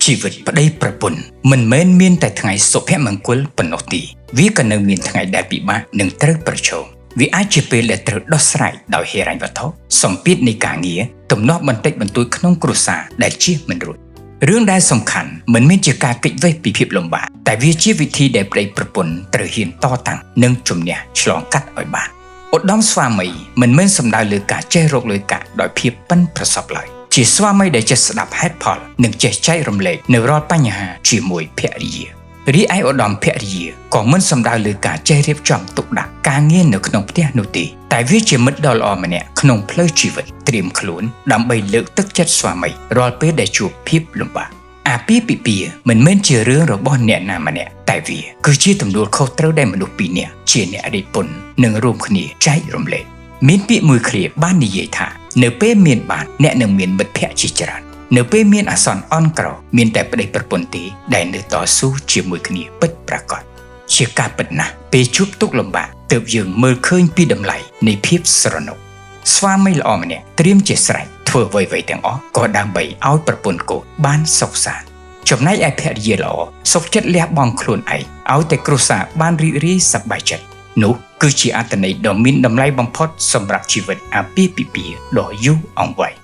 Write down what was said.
ជីវិតប្តីប្រពន្ធមិនមែនមានតែថ្ងៃសុភមង្គលប៉ុណ្ណោះទេវាក៏នៅមានថ្ងៃដែលពិបាកនិងត្រូវប្រឈមវាអាចជាពេលដែលត្រូវដោះស្រាយដោយហិរញ្ញវត្ថុសម្ពាធនៃការងារទំនាស់បន្តិចបន្តួចក្នុងគ្រួសារដែលជៀសមិនរួចរឿងដែលសំខាន់មិនមែនជាការគេចវេះពីភាពលំបាកតែវាជាវិធីដែលប្តីប្រពន្ធត្រូវហ៊ានតតាំងនិងជំនះឆ្លងកាត់ឲ្យបានឧត្តមស្វាមីមិនមែនសំដៅលើការចេះរកលុយកាក់ដោយភាពប៉ិនប្រសប់ឡើយជាស្វាមីដែលចេះស្ដាប់ហេតុផលនិងចេះចែករំលែកនៅរាល់បញ្ហាជាមួយភរិយារីឯឧត្តមភរិយាក៏មិនសំដៅលើការចេះរៀបចំទុកដាក់ការងារនៅក្នុងផ្ទះនោះទេតែវាជាមិត្តដ៏ល្អម្នាក់ក្នុងផ្លូវជីវិតត្រៀមខ្លួនដើម្បីលើកទឹកចិត្តស្វាមីរាល់ពេលដែលជួបភាពលំបាកអាពាហ៍ពិពាហ៍មិនមែនជារឿងរបស់អ្នកណាម្នាក់តែវាគឺជាទំនួលខុសត្រូវដែលមនុស្សពីរនាក់ជាអ្នករិះគន់និងរួមគ្នាចែករំលែកមានពាក្យមួយឃ្លាបាននិយាយថានៅពេលមានបានអ្នកនឹងមានមិត្តភក្តិជាច្រើននៅពេលមានអាសន្នអន់ក្រមានតែប្តីប្រពន្ធទេដែលនៅតស៊ូជាមួយគ្នាពិតប្រាកដជាការពិតណាស់ពេលជួបទុក្ខលំបាកទើបយើងមើលឃើញពីតម្លៃនៃភាពស្រណុកស្វាមីល្អម្នាក់ត្រៀមជាស្រេចធ្វើអ្វីៗទាំងអស់ក៏ដើម្បីឲ្យប្រពន្ធកូនបានសុខសាន្តចំណែកឯភរិយាល្អសុខចិត្តលះបង់ខ្លួនឯងឲ្យតែគ្រួសារបានរីករាយសប្បាយចិត្តនោះគឺជាអត្ថន័យដ៏មានតម្លៃបំផុតសម្រាប់ជីវិតអាពាហ៍ពិពាហ៍ដ៏យូរអង្វែង